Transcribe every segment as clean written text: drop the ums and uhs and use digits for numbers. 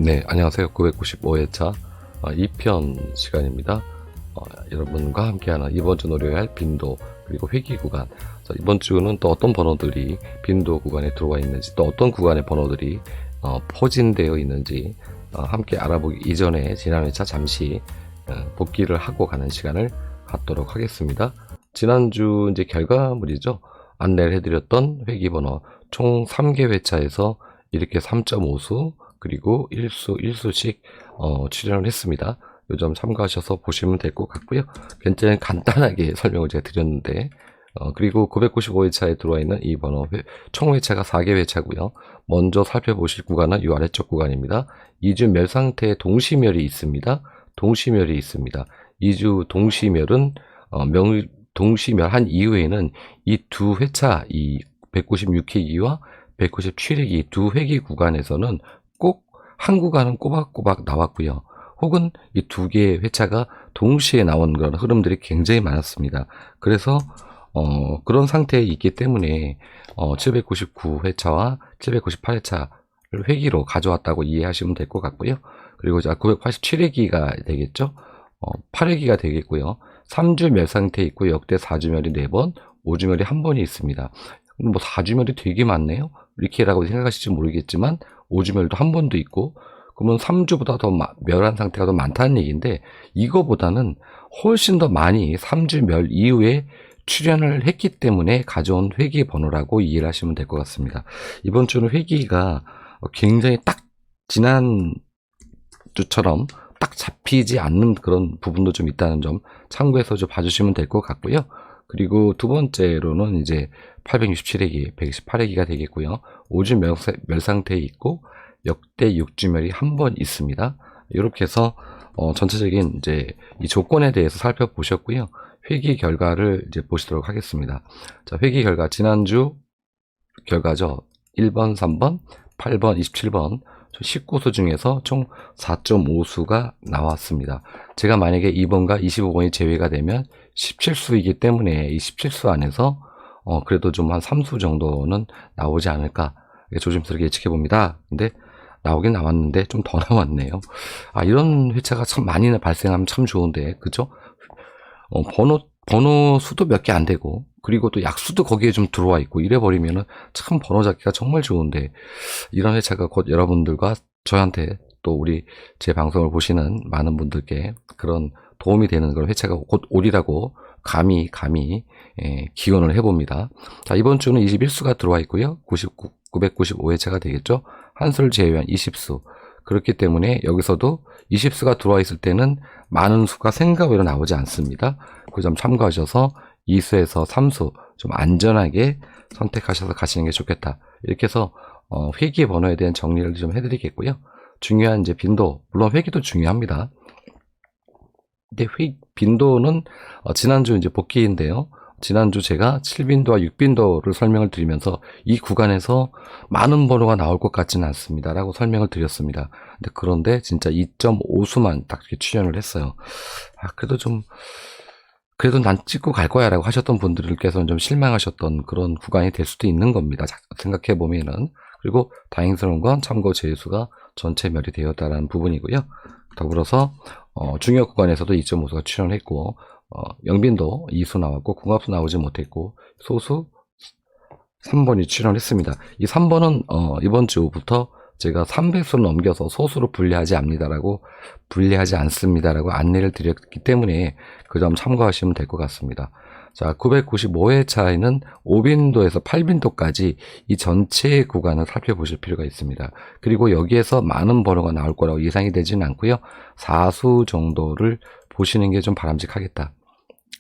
네, 안녕하세요. 995회차 2편 시간입니다. 여러분과 함께하는 이번 주 노려야 할 빈도 그리고 회귀 구간. 자, 이번 주는 또 어떤 번호들이 빈도 구간에 들어와 있는지, 또 어떤 구간의 번호들이 포진되어 있는지 함께 알아보기 이전에 지난 회차 잠시 복기를 하고 가는 시간을 갖도록 하겠습니다. 지난주 이제 결과물이죠. 안내를 해드렸던 회귀 번호 총 3개 회차에서 이렇게 3.5수 그리고 1수씩 출연을 했습니다. 요 점 참고하셔서 보시면 될 것 같고요. 굉장히 간단하게 설명을 제가 드렸는데 그리고 995회차에 들어와 있는 이 번호 총 회차가 4개 회차고요. 먼저 살펴보실 구간은 이 아래쪽 구간입니다. 2주 멸 상태에 동시멸이 있습니다. 동시멸이 있습니다. 2주 동시멸은 동시멸한 이후에는 이 두 회차, 이 196회기와 197회기 두 회기 구간에서는 꼭 한 구간은 꼬박꼬박 나왔고요. 혹은 이 두 개의 회차가 동시에 나온 그런 흐름들이 굉장히 많았습니다. 그래서 그런 상태에 있기 때문에 799회차와 798회차를 회기로 가져왔다고 이해하시면 될 것 같고요. 그리고 자 987회기가 되겠죠. 8회기가 되겠고요. 3주 멸 상태에 있고 역대 4주멸이 4번, 5주멸이 1번이 있습니다. 뭐 4주멸이 되게 많네요. 이렇게라고 생각하실지 모르겠지만 5주멸도 1번도 있고, 그러면 3주보다 더 멸한 상태가 더 많다는 얘기인데, 이거보다는 훨씬 더 많이 3주 멸 이후에 출연을 했기 때문에 가져온 회귀 번호라고 이해를 하시면 될 것 같습니다. 이번 주는 회귀가 굉장히 딱 지난 주처럼 딱 잡히지 않는 그런 부분도 좀 있다는 점 참고해서 좀 봐주시면 될 것 같고요. 그리고 두 번째로는 이제 867회기, 128회기가 되겠고요. 5주 멸 상태에 있고 역대 6주멸이 1번 있습니다. 이렇게 해서 전체적인 이제 이 조건에 대해서 살펴보셨고요. 회기 결과를 이제 보시도록 하겠습니다. 자, 회기 결과 지난주 결과죠. 1번, 3번, 8번, 27번 19수 중에서 총 4.5수가 나왔습니다. 제가 만약에 2번과 25번이 제외가 되면 17수이기 때문에 이 17수 안에서 그래도 좀 한 3수 정도는 나오지 않을까 조심스럽게 예측해 봅니다. 근데 나오긴 나왔는데 좀 더 나왔네요. 이런 회차가 참 많이 발생하면 참 좋은데, 그죠? 번호 수도 몇 개 안 되고, 그리고 또 약수도 거기에 좀 들어와 있고, 이래버리면은 참 번호 잡기가 정말 좋은데, 이런 회차가 곧 여러분들과 저한테 또 우리 제 방송을 보시는 많은 분들께 그런 도움이 되는 그런 회차가 곧 오리라고 감히 기원을 해봅니다. 자, 이번 주는 21수가 들어와 있고요. 995회차가 되겠죠. 한 수를 제외한 20수. 그렇기 때문에 여기서도 20수가 들어와 있을 때는 많은 수가 생각외로 나오지 않습니다. 그 점 참고하셔서 2수에서 3수 좀 안전하게 선택하셔서 가시는 게 좋겠다. 이렇게 해서 회기 번호에 대한 정리를 좀 해드리겠고요. 중요한 이제 빈도, 물론 회기도 중요합니다. 근데 빈도는 지난주 이제 복귀인데요. 지난주 제가 7빈도와 6빈도를 설명을 드리면서 이 구간에서 많은 번호가 나올 것 같지는 않습니다 라고 설명을 드렸습니다. 그런데 진짜 2.5수만 딱 이렇게 출연을 했어요. 그래도 난 찍고 갈 거야 라고 하셨던 분들께서는 좀 실망하셨던 그런 구간이 될 수도 있는 겁니다. 생각해 보면은. 그리고 다행스러운 건 참고 제수가 전체 멸이 되었다는 부분이고요. 더불어서 중요 구간에서도 2.5수가 출연했고, 영빈도 2수 나왔고, 궁합수 나오지 못했고, 소수 3번이 출연했습니다. 이 3번은 이번 주부터 제가 300수를 넘겨서 소수로 분리하지 않습니다라고 안내를 드렸기 때문에 그 점 참고하시면 될 것 같습니다. 자, 995회차에는 5빈도에서 8빈도까지 이 전체 구간을 살펴보실 필요가 있습니다. 그리고 여기에서 많은 번호가 나올 거라고 예상이 되지는 않고요. 4수 정도를 보시는 게 좀 바람직하겠다.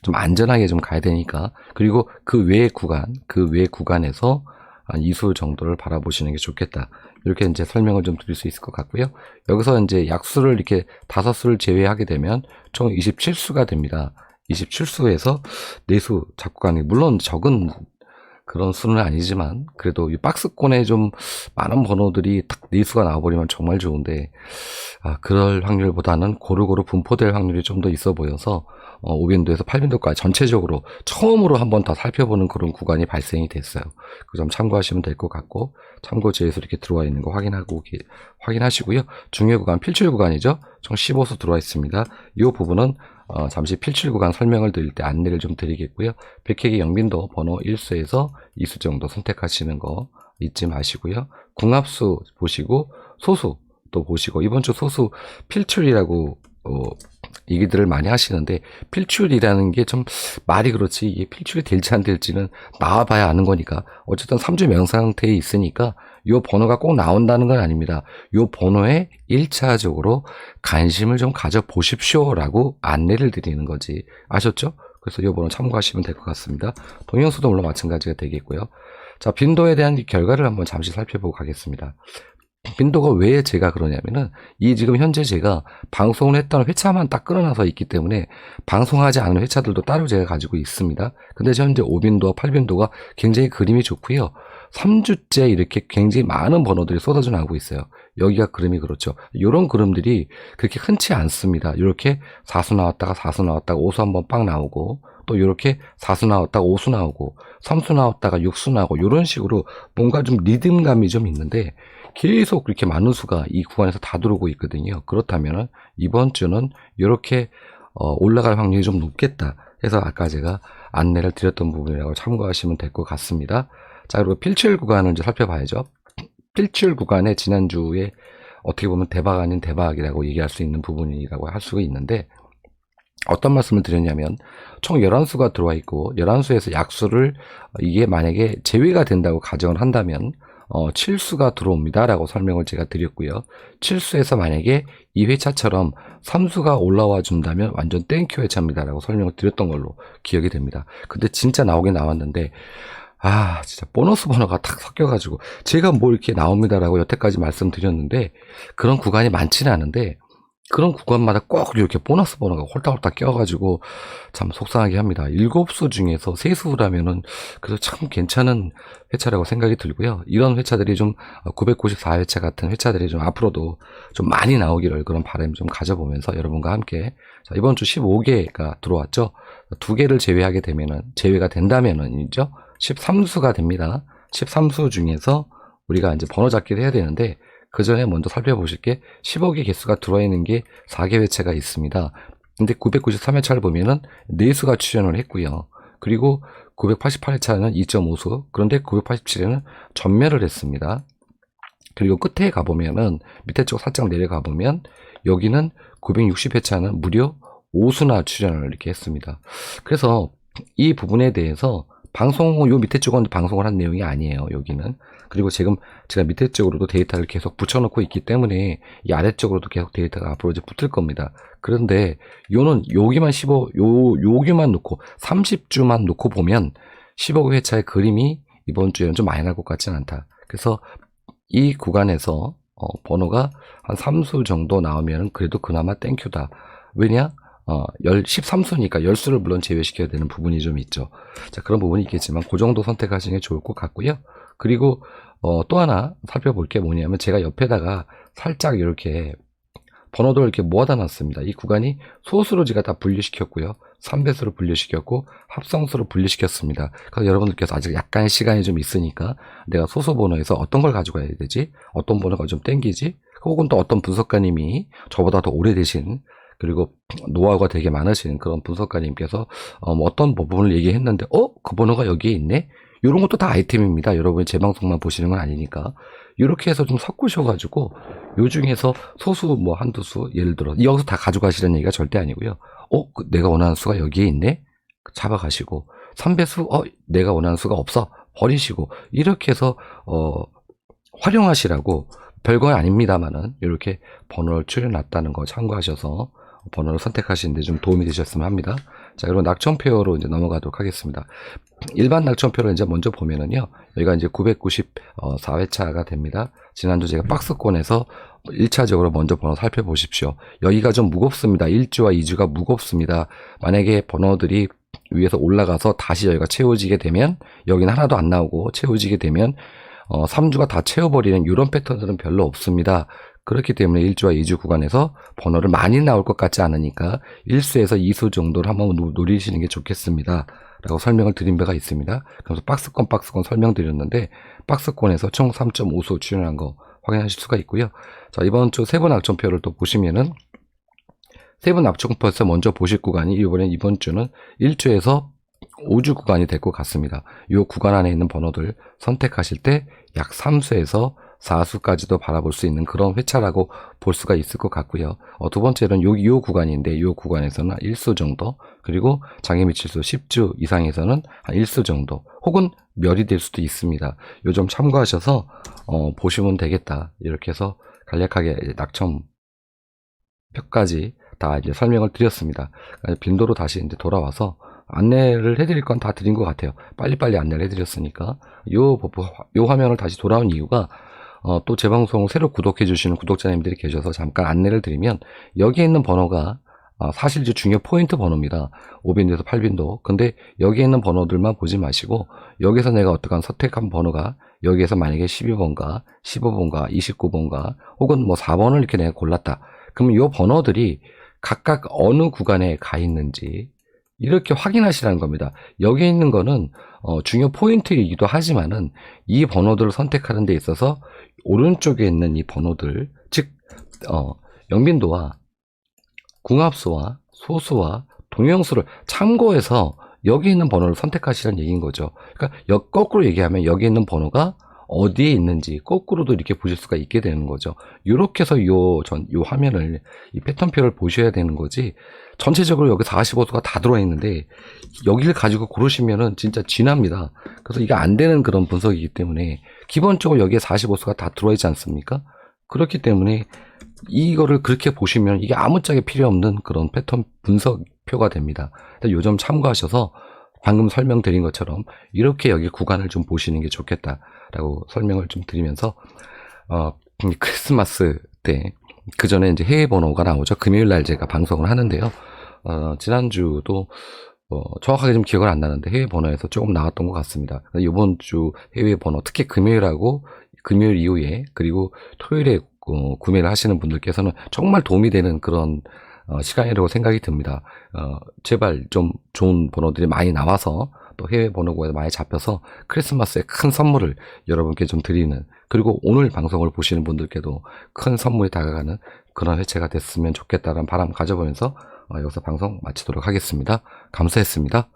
좀 안전하게 좀 가야 되니까. 그리고 그 외 구간에서 한 2수 정도를 바라보시는 게 좋겠다. 이렇게 이제 설명을 좀 드릴 수 있을 것 같고요. 여기서 이제 약수를 이렇게 5수를 제외하게 되면 총 27수가 됩니다. 27수에서 4수 잡고 가는 게 물론 적은 그런 수는 아니지만 그래도 이 박스권에 좀 많은 번호들이 딱 네수가 나와버리면 정말 좋은데 그럴 확률보다는 고루고루 분포될 확률이 좀 더 있어 보여서 5빈도에서 8빈도까지 전체적으로 처음으로 한번 더 살펴보는 그런 구간이 발생이 됐어요. 그 점 참고하시면 될 것 같고 참고 지에서 이렇게 들어와 있는 거 확인하시고요. 중요 구간 필출 구간이죠. 총 15수 들어와 있습니다. 이 부분은 잠시 필출 구간 설명을 드릴 때 안내를 좀 드리겠고요. 백회기 영빈도 번호 1수에서 2수 정도 선택하시는 거 잊지 마시고요. 궁합수 보시고 소수 또 보시고 이번 주 소수 필출이라고 얘기들을 많이 하시는데 필출이라는 게 좀 말이 그렇지 이게 필출이 될지 안 될지는 나와봐야 아는 거니까 어쨌든 3주 명상태에 있으니까 요 번호가 꼭 나온다는 건 아닙니다. 요 번호에 1차적으로 관심을 좀 가져보십시오라고 안내를 드리는 거지 아셨죠? 그래서 요 번호 참고하시면 될 것 같습니다. 동영수도 물론 마찬가지가 되겠고요. 자, 빈도에 대한 결과를 한번 잠시 살펴보고 가겠습니다. 빈도가 왜 제가 그러냐면은 지금 현재 제가 방송을 했던 회차만 딱 끌어놔서 있기 때문에 방송하지 않은 회차들도 따로 제가 가지고 있습니다. 근데 현재 5빈도와 8빈도가 굉장히 그림이 좋고요. 3주째 이렇게 굉장히 많은 번호들이 쏟아져 나오고 있어요. 여기가 그림이 그렇죠. 이런 그림들이 그렇게 흔치 않습니다. 이렇게 4수 나왔다가 4수 나왔다가 5수 한번 빵 나오고 또 이렇게 4수 나왔다가 5수 나오고 3수 나왔다가 6수 나오고 이런 식으로 뭔가 좀 리듬감이 좀 있는데 계속 그렇게 많은 수가 이 구간에서 다 들어오고 있거든요. 그렇다면 이번 주는 이렇게 올라갈 확률이 좀 높겠다 해서 아까 제가 안내를 드렸던 부분이라고 참고하시면 될 것 같습니다. 자, 그리고 필출 구간을 이제 살펴봐야죠. 필출 구간에 지난주에 어떻게 보면 대박 아닌 대박이라고 얘기할 수 있는 부분이라고 할 수가 있는데 어떤 말씀을 드렸냐면 총 11수가 들어와 있고 11수에서 약수를 이게 만약에 제외가 된다고 가정을 한다면 7수가 들어옵니다 라고 설명을 제가 드렸고요. 7수에서 만약에 이 회차처럼 3수가 올라와 준다면 완전 땡큐 회차입니다 라고 설명을 드렸던 걸로 기억이 됩니다. 근데 진짜 나오긴 나왔는데 진짜 보너스 번호가 탁 섞여가지고 제가 뭐 이렇게 나옵니다 라고 여태까지 말씀드렸는데 그런 구간이 많지는 않은데 그런 구간마다 꼭 이렇게 보너스 번호가 홀딱홀딱 껴가지고 참 속상하게 합니다. 7수 중에서 3수라면은 그래도 참 괜찮은 회차라고 생각이 들고요. 이런 회차들이 좀 994회차 같은 회차들이 좀 앞으로도 좀 많이 나오기를 그런 바람 좀 가져보면서 여러분과 함께 자, 이번 주 15개가 들어왔죠. 2개를 제외가 된다면은이죠. 13수가 됩니다. 13수 중에서 우리가 이제 번호 잡기를 해야 되는데 그 전에 먼저 살펴보실 게 15개 개수가 들어와 있는 게 4개 회차가 있습니다. 근데 993회차를 보면은 4수가 출연을 했고요. 그리고 988회차는 2.5수, 그런데 987에는 전멸을 했습니다. 그리고 끝에 가보면은 밑에 쪽 살짝 내려가 보면 여기는 960회차는 무려 5수나 출연을 이렇게 했습니다. 그래서 이 부분에 대해서 요 밑에 쪽은 방송을 한 내용이 아니에요, 여기는. 그리고 지금 제가 밑에 쪽으로도 데이터를 계속 붙여놓고 있기 때문에 이 아래쪽으로도 계속 데이터가 앞으로 이제 붙을 겁니다. 그런데 여기만 여기만 놓고 30주만 놓고 보면 15개 회차의 그림이 이번 주에는 좀 많이 날 것 같지는 않다. 그래서 이 구간에서 번호가 한 3수 정도 나오면 그래도 그나마 땡큐다. 왜냐? 13수니까 10수를 물론 제외시켜야 되는 부분이 좀 있죠. 자, 그런 부분이 있겠지만 그 정도 선택하시는 게 좋을 것 같고요. 그리고 또 하나 살펴볼 게 뭐냐면 제가 옆에다가 살짝 이렇게 번호도 이렇게 모아다 놨습니다. 이 구간이 소수로 제가 다 분리시켰고요. 3배수로 분리시켰고 합성수로 분리시켰습니다. 그래서 여러분들께서 아직 약간의 시간이 좀 있으니까 내가 소수 번호에서 어떤 걸 가지고 가야 되지? 어떤 번호가 좀 땡기지? 혹은 또 어떤 분석가님이 저보다 더 오래되신 그리고 노하우가 되게 많으신 그런 분석가님께서 어떤 부분을 얘기했는데 그 번호가 여기에 있네? 이런 것도 다 아이템입니다. 여러분이 제 방송만 보시는 건 아니니까 이렇게 해서 좀 섞으셔가지고 요 중에서 소수 뭐 한두 수 예를 들어 여기서 다 가져가시라는 얘기가 절대 아니고요. 내가 원하는 수가 여기에 있네? 잡아가시고 3배수 내가 원하는 수가 없어 버리시고 이렇게 해서 활용하시라고 별거 아닙니다만은 이렇게 번호를 추려놨다는 거 참고하셔서 번호를 선택하시는데 좀 도움이 되셨으면 합니다. 자, 그리고 낙천표로 이제 넘어가도록 하겠습니다. 일반 낙천표를 이제 먼저 보면은요, 여기가 이제 994회차가 됩니다. 지난주 제가 박스권에서 1차적으로 먼저 번호 살펴보십시오. 여기가 좀 무겁습니다. 1주와 2주가 무겁습니다. 만약에 번호들이 위에서 올라가서 다시 여기가 채워지게 되면 여기는 하나도 안 나오고 채워지게 되면 3주가 다 채워버리는 이런 패턴들은 별로 없습니다. 그렇기 때문에 1주와 2주 구간에서 번호를 많이 나올 것 같지 않으니까 1수에서 2수 정도를 한번 노리시는 게 좋겠습니다. 라고 설명을 드린 바가 있습니다. 그래서 박스권 설명드렸는데 박스권에서 총 3.5수 출현한 거 확인하실 수가 있고요. 자, 이번 주 세분 낙점표를 또 보시면은 세분 낙점표에서 먼저 보실 구간이 이번 주는 1주에서 5주 구간이 될 것 같습니다. 이 구간 안에 있는 번호들 선택하실 때 약 3수에서 4수까지도 바라볼 수 있는 그런 회차라고 볼 수가 있을 것 같고요. 두 번째는 요 구간인데 요 구간에서는 1수 정도, 그리고 장애 미칠수 10주 이상에서는 한 1수 정도, 혹은 멸이 될 수도 있습니다. 요 점 참고하셔서 보시면 되겠다. 이렇게 해서 간략하게 낙점표까지 다 이제 설명을 드렸습니다. 빈도로 다시 이제 돌아와서 안내를 해드릴 건 다 드린 것 같아요. 빨리빨리 안내를 해드렸으니까. 요 화면을 다시 돌아온 이유가 또 제 방송 새로 구독해 주시는 구독자님들이 계셔서 잠깐 안내를 드리면, 여기에 있는 번호가 사실 이제 중요 포인트 번호입니다. 5빈도에서 8빈도. 근데 여기에 있는 번호들만 보지 마시고, 여기서 내가 어떠한 선택한 번호가 여기에서 만약에 12번가 15번가 29번가 혹은 뭐 4번을 이렇게 내가 골랐다. 그러면 이 번호들이 각각 어느 구간에 가 있는지 이렇게 확인하시라는 겁니다. 여기에 있는 거는 중요 포인트이기도 하지만은 이 번호들을 선택하는 데 있어서 오른쪽에 있는 이 번호들, 즉 영빈도와 궁합수와 소수와 동형수를 참고해서 여기 있는 번호를 선택하시라는 얘기인 거죠. 그러니까 거꾸로 얘기하면 여기 있는 번호가 어디에 있는지 거꾸로도 이렇게 보실 수가 있게 되는 거죠. 이렇게 해서 요 화면을, 이 패턴표를 보셔야 되는 거지, 전체적으로 여기 45수가 다 들어와 있는데 여기를 가지고 고르시면은 진짜 쥐납니다. 그래서 이게 안 되는 그런 분석이기 때문에, 기본적으로 여기에 45수가 다 들어와 있지 않습니까? 그렇기 때문에 이거를 그렇게 보시면 이게 아무짝에 필요 없는 그런 패턴 분석표가 됩니다. 요 점 참고하셔서 방금 설명드린 것처럼 이렇게 여기 구간을 좀 보시는 게 좋겠다라고 설명을 좀 드리면서, 크리스마스 때 그 전에 이제 해외 번호가 나오죠. 금요일 날 제가 방송을 하는데요. 지난주도 정확하게 좀 기억을 안 나는데 해외 번호에서 조금 나왔던 것 같습니다. 이번 주 해외 번호, 특히 금요일하고 금요일 이후에 그리고 토요일에 구매를 하시는 분들께서는 정말 도움이 되는 그런 시간이라고 생각이 듭니다. 제발 좀 좋은 번호들이 많이 나와서 또 해외 번호가 많이 잡혀서 크리스마스에 큰 선물을 여러분께 좀 드리는, 그리고 오늘 방송을 보시는 분들께도 큰 선물이 다가가는 그런 회차가 됐으면 좋겠다는 바람 가져보면서 여기서 방송 마치도록 하겠습니다. 감사했습니다.